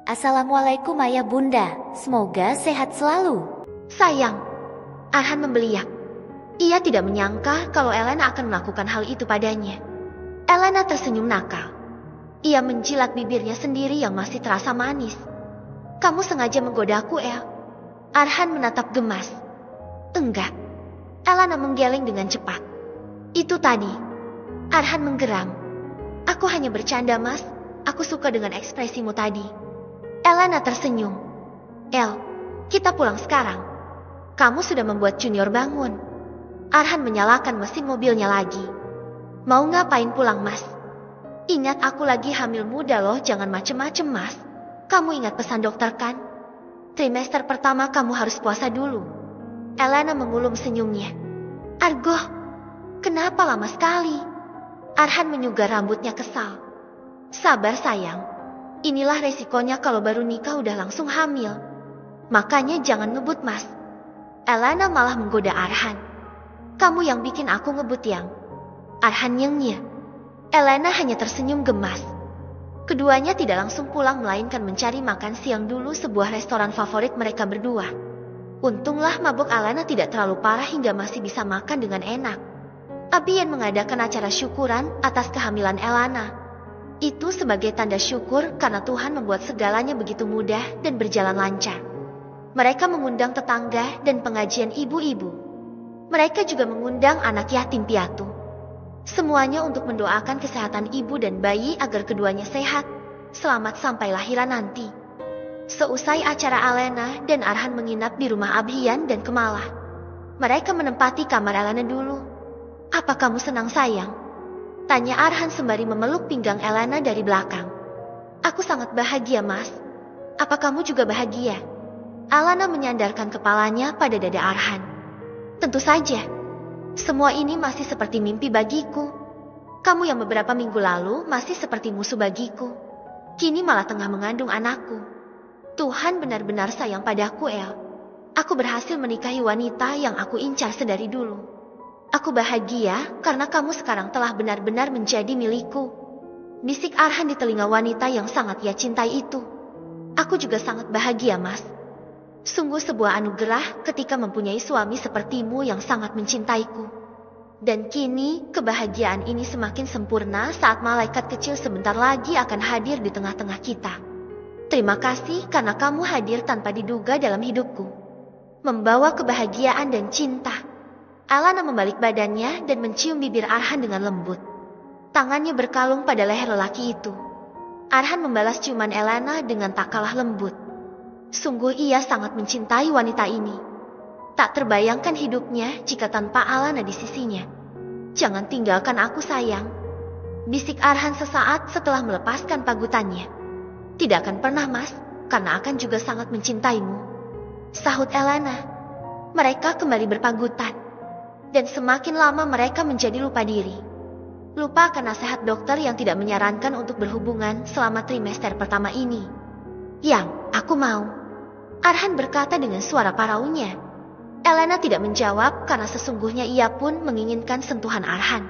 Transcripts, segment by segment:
Assalamualaikum ayah bunda, semoga sehat selalu. Sayang, Arhan membeliak. Ia tidak menyangka kalau Elena akan melakukan hal itu padanya. Elena tersenyum nakal. Ia menjilat bibirnya sendiri yang masih terasa manis. Kamu sengaja menggodaku, El? Arhan menatap gemas. Enggak. Elena menggeleng dengan cepat. Itu tadi. Arhan menggeram. Aku hanya bercanda, Mas. Aku suka dengan ekspresimu tadi. Elena tersenyum. El, kita pulang sekarang. Kamu sudah membuat Junior bangun. Arhan menyalakan mesin mobilnya lagi. Mau ngapain pulang, Mas? Ingat aku lagi hamil muda loh, jangan macem-macem, Mas. Kamu ingat pesan dokter kan? Trimester pertama kamu harus puasa dulu. Elena mengulum senyumnya. Argo, kenapa lama sekali? Arhan menyugar rambutnya kesal. Sabar sayang. Inilah resikonya kalau baru nikah udah langsung hamil. Makanya jangan ngebut, Mas. Elena malah menggoda Arhan. Kamu yang bikin aku ngebut yang. Arhan nyengnya. Elena hanya tersenyum gemas. Keduanya tidak langsung pulang melainkan mencari makan siang dulu sebuah restoran favorit mereka berdua. Untunglah mabuk Elena tidak terlalu parah hingga masih bisa makan dengan enak. Abian mengadakan acara syukuran atas kehamilan Elena. Itu sebagai tanda syukur karena Tuhan membuat segalanya begitu mudah dan berjalan lancar. Mereka mengundang tetangga dan pengajian ibu-ibu. Mereka juga mengundang anak yatim piatu. Semuanya untuk mendoakan kesehatan ibu dan bayi agar keduanya sehat, selamat sampai lahiran nanti. Seusai acara Elena dan Arhan menginap di rumah Abhian dan Kemala. Mereka menempati kamar Elena dulu. Apa kamu senang sayang? Tanya Arhan sembari memeluk pinggang Elena dari belakang. Aku sangat bahagia, Mas. Apa kamu juga bahagia? Elena menyandarkan kepalanya pada dada Arhan. Tentu saja. Semua ini masih seperti mimpi bagiku. Kamu yang beberapa minggu lalu masih seperti musuh bagiku. Kini malah tengah mengandung anakku. Tuhan benar-benar sayang padaku, El. Aku berhasil menikahi wanita yang aku incar sedari dulu. Aku bahagia karena kamu sekarang telah benar-benar menjadi milikku. Bisik Arhan di telinga wanita yang sangat ia cintai itu. Aku juga sangat bahagia, Mas. Sungguh sebuah anugerah ketika mempunyai suami sepertimu yang sangat mencintaiku. Dan kini kebahagiaan ini semakin sempurna saat malaikat kecil sebentar lagi akan hadir di tengah-tengah kita. Terima kasih karena kamu hadir tanpa diduga dalam hidupku. Membawa kebahagiaan dan cinta. Elena membalik badannya dan mencium bibir Arhan dengan lembut. Tangannya berkalung pada leher lelaki itu. Arhan membalas ciuman Elena dengan tak kalah lembut. Sungguh ia sangat mencintai wanita ini. Tak terbayangkan hidupnya jika tanpa Elena di sisinya. Jangan tinggalkan aku sayang. Bisik Arhan sesaat setelah melepaskan pagutannya. Tidak akan pernah, Mas, karena akan juga sangat mencintaimu. Sahut Elena. Mereka kembali berpagutan. Dan semakin lama mereka menjadi lupa diri. Lupa akan nasihat dokter yang tidak menyarankan untuk berhubungan selama trimester pertama ini. Yang, aku mau. Arhan berkata dengan suara paraunya. Elena tidak menjawab karena sesungguhnya ia pun menginginkan sentuhan Arhan.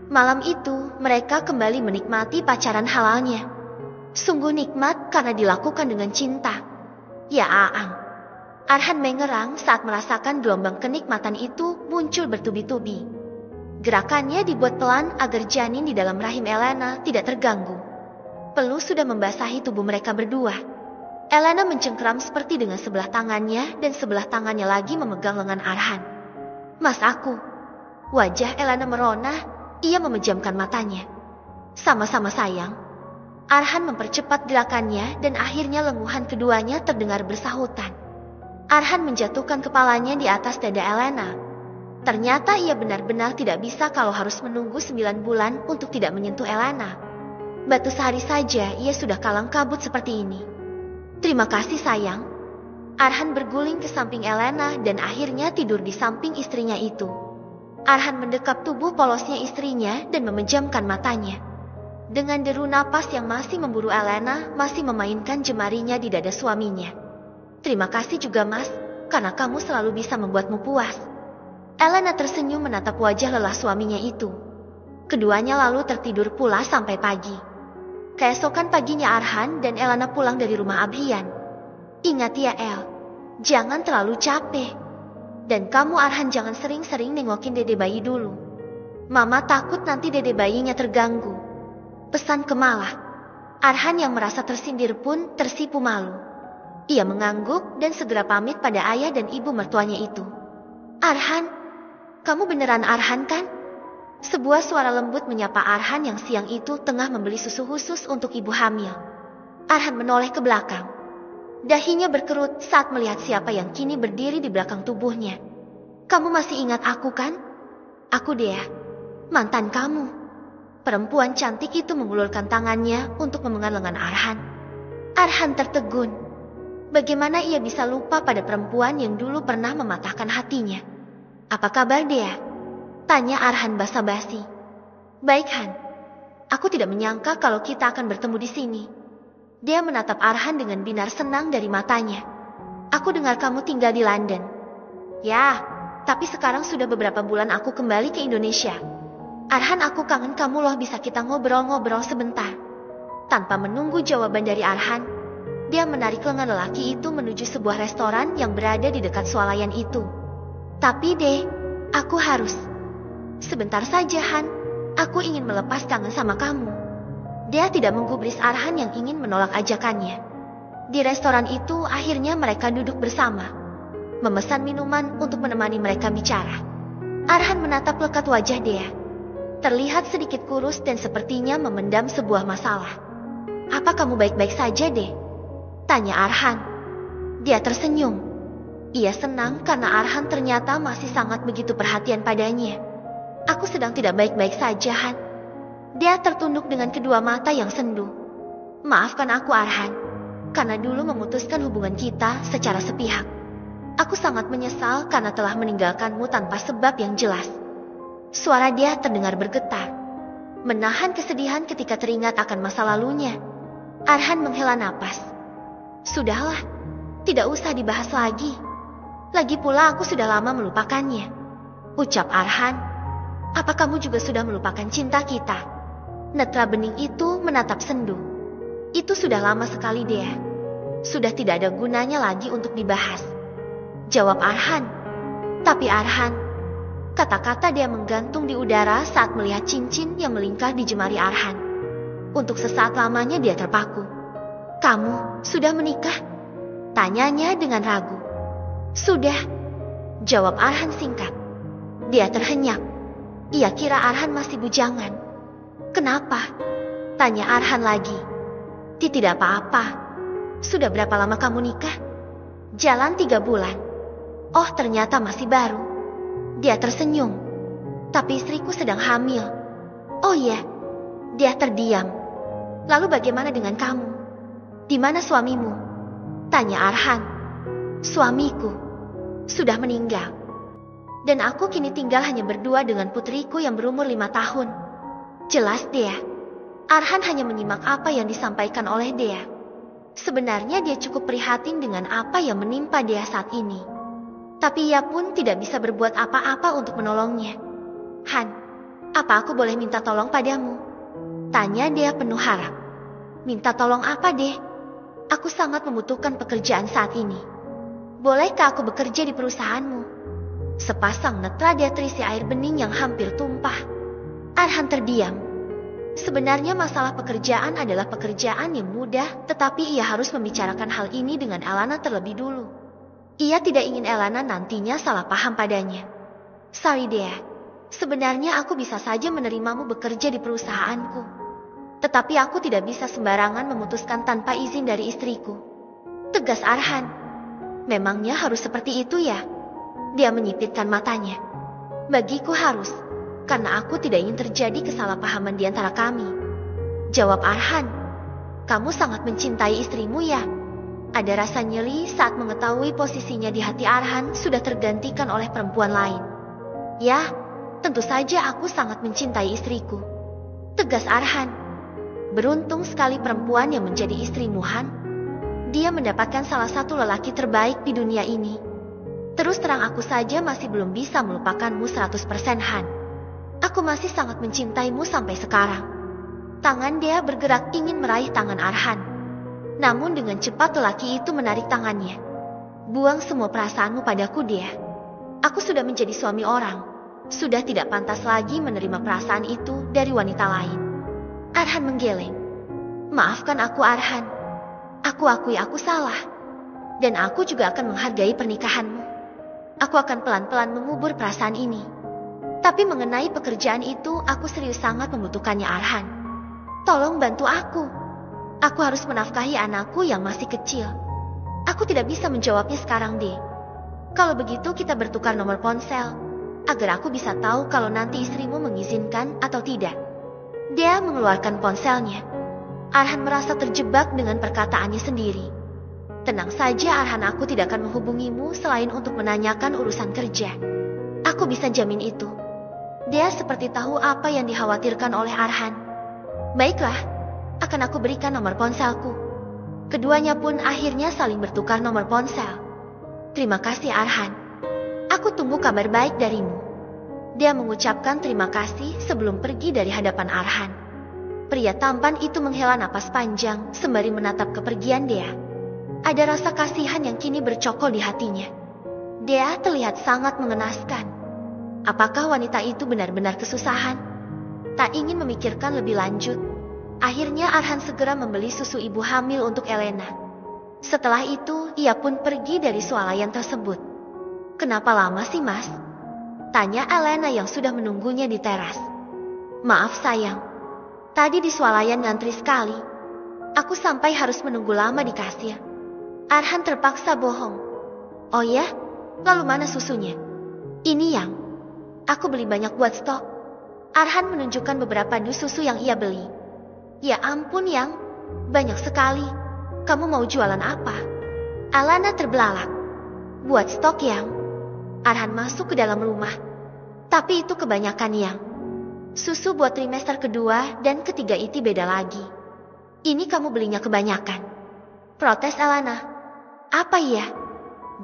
Malam itu mereka kembali menikmati pacaran halalnya. Sungguh nikmat karena dilakukan dengan cinta. Ya Aang. Arhan mengerang saat merasakan gelombang kenikmatan itu muncul bertubi-tubi. Gerakannya dibuat pelan agar janin di dalam rahim Elena tidak terganggu. Peluh sudah membasahi tubuh mereka berdua. Elena mencengkeram seperti dengan sebelah tangannya dan sebelah tangannya lagi memegang lengan Arhan. Mas aku. Wajah Elena merona, ia memejamkan matanya. Sama-sama sayang. Arhan mempercepat gerakannya dan akhirnya lenguhan keduanya terdengar bersahutan. Arhan menjatuhkan kepalanya di atas dada Elena. Ternyata ia benar-benar tidak bisa kalau harus menunggu 9 bulan untuk tidak menyentuh Elena. Batu sehari saja ia sudah kalang kabut seperti ini. Terima kasih sayang. Arhan berguling ke samping Elena dan akhirnya tidur di samping istrinya itu. Arhan mendekap tubuh polosnya istrinya dan memejamkan matanya. Dengan deru napas yang masih memburu Elena masih memainkan jemarinya di dada suaminya. Terima kasih juga Mas, karena kamu selalu bisa membuatmu puas. Elena tersenyum menatap wajah lelah suaminya itu. Keduanya lalu tertidur pula sampai pagi. Keesokan paginya Arhan dan Elena pulang dari rumah Abhian. Ingat ya El, jangan terlalu capek. Dan kamu Arhan jangan sering-sering nengokin dede bayi dulu. Mama takut nanti dede bayinya terganggu. Pesan Kemala. Arhan yang merasa tersindir pun tersipu malu. Ia mengangguk dan segera pamit pada ayah dan ibu mertuanya itu. Arhan, kamu beneran Arhan kan? Sebuah suara lembut menyapa Arhan yang siang itu tengah membeli susu khusus untuk ibu hamil. Arhan menoleh ke belakang. Dahinya berkerut saat melihat siapa yang kini berdiri di belakang tubuhnya. Kamu masih ingat aku kan? Aku Dea, mantan kamu. Perempuan cantik itu mengulurkan tangannya untuk memegang lengan Arhan. Arhan tertegun. Bagaimana ia bisa lupa pada perempuan yang dulu pernah mematahkan hatinya? Apa kabar Dea? Tanya Arhan basa-basi. Baik Han, aku tidak menyangka kalau kita akan bertemu di sini. Dia menatap Arhan dengan binar senang dari matanya. Aku dengar kamu tinggal di London. Ya, tapi sekarang sudah beberapa bulan aku kembali ke Indonesia. Arhan, aku kangen kamu loh, bisa kita ngobrol-ngobrol sebentar. Tanpa menunggu jawaban dari Arhan, dia menarik lengan lelaki itu menuju sebuah restoran yang berada di dekat swalayan itu. Tapi deh, aku harus. Sebentar saja Han, aku ingin melepas kangen sama kamu. Dia tidak menggubris Arhan yang ingin menolak ajakannya. Di restoran itu akhirnya mereka duduk bersama, memesan minuman untuk menemani mereka bicara. Arhan menatap lekat wajah Dea. Terlihat sedikit kurus dan sepertinya memendam sebuah masalah. Apa kamu baik-baik saja Dea? Tanya Arhan. Dia tersenyum. Ia senang karena Arhan ternyata masih sangat begitu perhatian padanya. Aku sedang tidak baik-baik saja, Han. Dia tertunduk dengan kedua mata yang sendu. Maafkan aku, Arhan, karena dulu memutuskan hubungan kita secara sepihak. Aku sangat menyesal karena telah meninggalkanmu tanpa sebab yang jelas. Suara dia terdengar bergetar, menahan kesedihan ketika teringat akan masa lalunya. Arhan menghela napas. Sudahlah, tidak usah dibahas lagi. Lagi pula aku sudah lama melupakannya. Ucap Arhan. Apa kamu juga sudah melupakan cinta kita? Netra bening itu menatap sendu. Itu sudah lama sekali Dea. Sudah tidak ada gunanya lagi untuk dibahas. Jawab Arhan. Tapi Arhan, kata-kata dia menggantung di udara saat melihat cincin yang melingkar di jemari Arhan. Untuk sesaat lamanya dia terpaku. Kamu sudah menikah? Tanyanya dengan ragu. Sudah, jawab Arhan singkat. Dia terhenyak. Ia kira Arhan masih bujangan. Kenapa? Tanya Arhan lagi. Tidak apa-apa. Sudah berapa lama kamu nikah? Jalan 3 bulan. Oh, ternyata masih baru. Dia tersenyum. Tapi istriku sedang hamil. Oh iya. Dia terdiam. Lalu bagaimana dengan kamu? Di mana suamimu? Tanya Arhan. Suamiku sudah meninggal. Dan aku kini tinggal hanya berdua dengan putriku yang berumur 5 tahun. Jelas Dea. Arhan hanya menyimak apa yang disampaikan oleh Dea. Sebenarnya dia cukup prihatin dengan apa yang menimpa Dea saat ini. Tapi ia pun tidak bisa berbuat apa-apa untuk menolongnya. Han, apa aku boleh minta tolong padamu? Tanya Dea penuh harap. Minta tolong apa Dea? Aku sangat membutuhkan pekerjaan saat ini. Bolehkah aku bekerja di perusahaanmu? Sepasang netra dia terisi air bening yang hampir tumpah. Arhan terdiam. Sebenarnya masalah pekerjaan adalah pekerjaan yang mudah, tetapi ia harus membicarakan hal ini dengan Elena terlebih dulu. Ia tidak ingin Elena nantinya salah paham padanya. Sorry Dea, sebenarnya aku bisa saja menerimamu bekerja di perusahaanku. Tetapi aku tidak bisa sembarangan memutuskan tanpa izin dari istriku. Tegas Arhan. Memangnya harus seperti itu ya? Dia menyipitkan matanya. Bagiku harus, karena aku tidak ingin terjadi kesalahpahaman di antara kami. Jawab Arhan. Kamu sangat mencintai istrimu ya? Ada rasa nyeri saat mengetahui posisinya di hati Arhan sudah tergantikan oleh perempuan lain. Ya, tentu saja aku sangat mencintai istriku. Tegas Arhan. Beruntung sekali perempuan yang menjadi istrimu Han. Dia mendapatkan salah satu lelaki terbaik di dunia ini. Terus terang aku saja masih belum bisa melupakanmu 100% Han. Aku masih sangat mencintaimu sampai sekarang. Tangan Dea bergerak ingin meraih tangan Arhan. Namun dengan cepat lelaki itu menarik tangannya. Buang semua perasaanmu padaku Dea. Aku sudah menjadi suami orang. Sudah tidak pantas lagi menerima perasaan itu dari wanita lain. Arhan menggeleng. Maafkan aku Arhan. Aku akui aku salah. Dan aku juga akan menghargai pernikahanmu. Aku akan pelan-pelan mengubur perasaan ini. Tapi mengenai pekerjaan itu, aku serius sangat membutuhkannya Arhan. Tolong bantu aku. Aku harus menafkahi anakku yang masih kecil. Aku tidak bisa menjawabnya sekarang deh. Kalau begitu kita bertukar nomor ponsel, agar aku bisa tahu kalau nanti istrimu mengizinkan atau tidak. Dia mengeluarkan ponselnya. Arhan merasa terjebak dengan perkataannya sendiri. Tenang saja Arhan, aku tidak akan menghubungimu selain untuk menanyakan urusan kerja. Aku bisa jamin itu. Dia seperti tahu apa yang dikhawatirkan oleh Arhan. Baiklah, akan aku berikan nomor ponselku. Keduanya pun akhirnya saling bertukar nomor ponsel. Terima kasih Arhan. Aku tunggu kabar baik darimu. Dia mengucapkan terima kasih sebelum pergi dari hadapan Arhan. Pria tampan itu menghela napas panjang sembari menatap kepergian Dea. Ada rasa kasihan yang kini bercokol di hatinya. Dea terlihat sangat mengenaskan. Apakah wanita itu benar-benar kesusahan? Tak ingin memikirkan lebih lanjut, akhirnya Arhan segera membeli susu ibu hamil untuk Elena. Setelah itu, ia pun pergi dari swalayan tersebut. Kenapa lama sih mas? Tanya Elena yang sudah menunggunya di teras. Maaf sayang, tadi di swalayan ngantri sekali. Aku sampai harus menunggu lama di kasir. Arhan terpaksa bohong. Oh ya? Lalu mana susunya? Ini yang aku beli banyak buat stok. Arhan menunjukkan beberapa dus susu yang ia beli. Ya ampun yang, banyak sekali. Kamu mau jualan apa? Alana terbelalak. Buat stok yang. Arhan masuk ke dalam rumah. Tapi itu kebanyakan yang. Susu buat trimester kedua dan ketiga itu beda lagi. Ini kamu belinya kebanyakan. Protes Alana. Apa ya?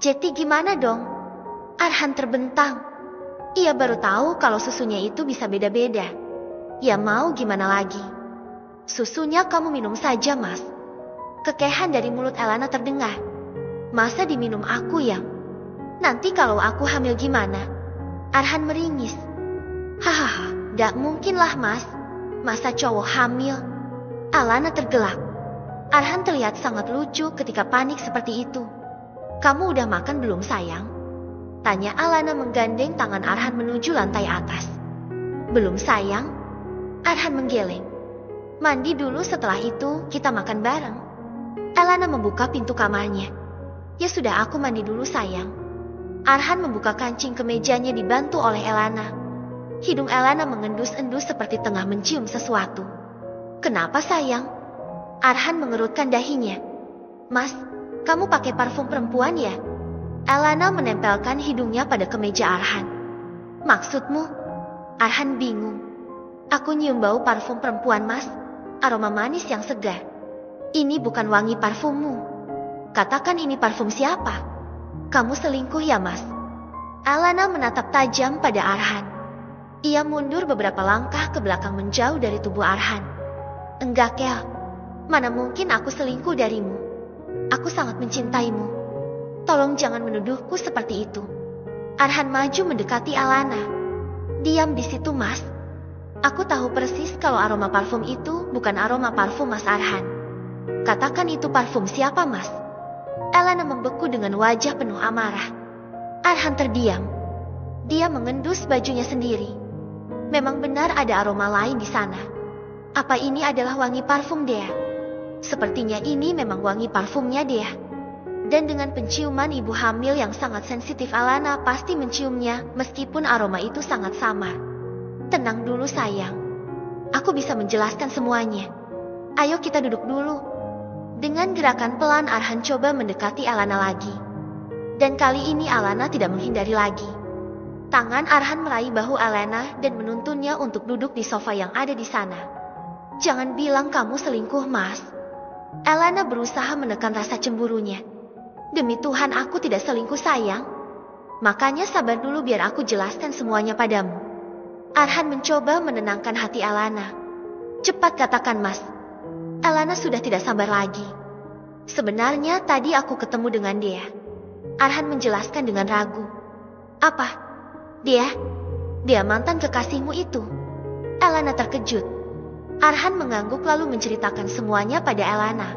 Jeti gimana dong? Arhan terbentang. Ia baru tahu kalau susunya itu bisa beda-beda. Ya mau gimana lagi? Susunya kamu minum saja mas. Kekehan dari mulut Elana terdengar. Masa diminum aku yang? Nanti kalau aku hamil gimana? Arhan meringis. Hahaha, gak mungkin lah mas. Masa cowok hamil? Alana tergelak. Arhan terlihat sangat lucu ketika panik seperti itu. Kamu udah makan belum sayang? Tanya Alana menggandeng tangan Arhan menuju lantai atas. Belum sayang? Arhan menggeleng. Mandi dulu setelah itu kita makan bareng. Elana membuka pintu kamarnya. Ya sudah aku mandi dulu sayang. Arhan membuka kancing kemejanya dibantu oleh Elana. Hidung Elana mengendus-endus seperti tengah mencium sesuatu. Kenapa sayang? Arhan mengerutkan dahinya. Mas, kamu pakai parfum perempuan ya? Elana menempelkan hidungnya pada kemeja Arhan. Maksudmu? Arhan bingung. Aku nyium bau parfum perempuan mas. Aroma manis yang segar. Ini bukan wangi parfummu. Katakan ini parfum siapa? Kamu selingkuh ya mas? Elana menatap tajam pada Arhan. Ia mundur beberapa langkah ke belakang menjauh dari tubuh Arhan. Enggak Kel. Mana mungkin aku selingkuh darimu? Aku sangat mencintaimu. Tolong jangan menuduhku seperti itu. Arhan maju mendekati Alana. Diam di situ mas. Aku tahu persis kalau aroma parfum itu bukan aroma parfum mas Arhan. Katakan itu parfum siapa mas? Elana membeku dengan wajah penuh amarah. Arhan terdiam. Dia mengendus bajunya sendiri. Memang benar ada aroma lain di sana. Apa ini adalah wangi parfum Dea? Sepertinya ini memang wangi parfumnya Dea. Dan dengan penciuman ibu hamil yang sangat sensitif Alana pasti menciumnya meskipun aroma itu sangat samar. Tenang dulu sayang. Aku bisa menjelaskan semuanya. Ayo kita duduk dulu. Dengan gerakan pelan Arhan coba mendekati Alana lagi. Dan kali ini Alana tidak menghindari lagi. Tangan Arhan meraih bahu Alana dan menuntunnya untuk duduk di sofa yang ada di sana. Jangan bilang kamu selingkuh mas. Elana berusaha menekan rasa cemburunya. Demi Tuhan aku tidak selingkuh sayang. Makanya sabar dulu biar aku jelaskan semuanya padamu. Arhan mencoba menenangkan hati Elana. Cepat katakan Mas. Elana sudah tidak sabar lagi. Sebenarnya tadi aku ketemu dengan dia. Arhan menjelaskan dengan ragu. Apa? Dia? Dia mantan kekasihmu itu? Elana terkejut. Arhan mengangguk lalu menceritakan semuanya pada Elana.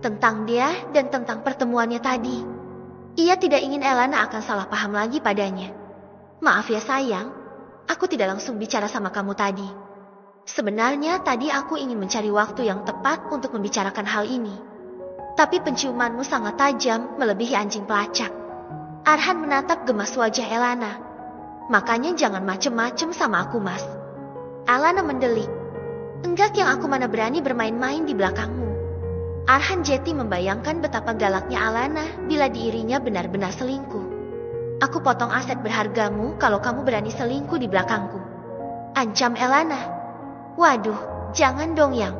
Tentang dia dan tentang pertemuannya tadi. Ia tidak ingin Elana akan salah paham lagi padanya. Maaf ya sayang, aku tidak langsung bicara sama kamu tadi. Sebenarnya tadi aku ingin mencari waktu yang tepat untuk membicarakan hal ini. Tapi penciumanmu sangat tajam, melebihi anjing pelacak. Arhan menatap gemas wajah Elana. Makanya jangan macem-macem sama aku Mas. Elana mendelik. Enggak yang aku mana berani bermain-main di belakangmu. Arhan Jeti membayangkan betapa galaknya Elana bila diirinya benar-benar selingkuh. Aku potong aset berhargamu kalau kamu berani selingkuh di belakangku. Ancam Elana. Waduh, jangan dong Yang.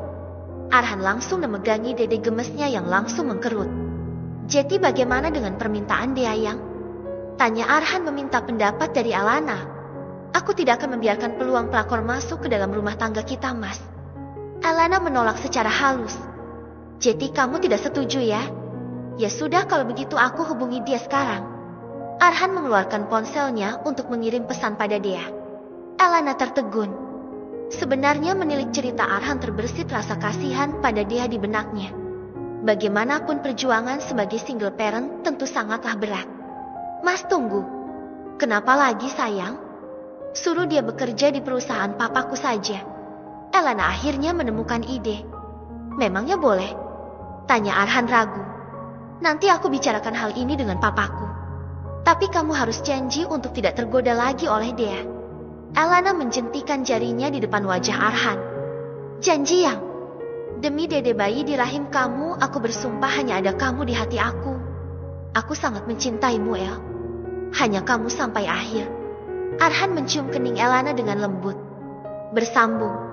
Arhan langsung memegangi dede gemesnya yang langsung mengkerut. Jeti bagaimana dengan permintaan dia Yang? Tanya Arhan meminta pendapat dari Elana. Aku tidak akan membiarkan peluang pelakor masuk ke dalam rumah tangga kita Mas. Elana menolak secara halus. Jeti kamu tidak setuju ya? Ya sudah kalau begitu aku hubungi dia sekarang. Arhan mengeluarkan ponselnya untuk mengirim pesan pada dia. Elana tertegun. Sebenarnya menilik cerita Arhan terbersit rasa kasihan pada dia di benaknya. Bagaimanapun perjuangan sebagai single parent tentu sangatlah berat. Mas tunggu. Kenapa lagi sayang? Suruh dia bekerja di perusahaan papaku saja. Elana akhirnya menemukan ide. Memangnya boleh? Tanya Arhan ragu. Nanti aku bicarakan hal ini dengan papaku. Tapi kamu harus janji untuk tidak tergoda lagi oleh dia. Elana menjentikan jarinya di depan wajah Arhan. Janji Yang. Demi dede bayi di rahim kamu, aku bersumpah hanya ada kamu di hati aku. Aku sangat mencintaimu El. Hanya kamu sampai akhir. Arhan mencium kening Elana dengan lembut. Bersambung.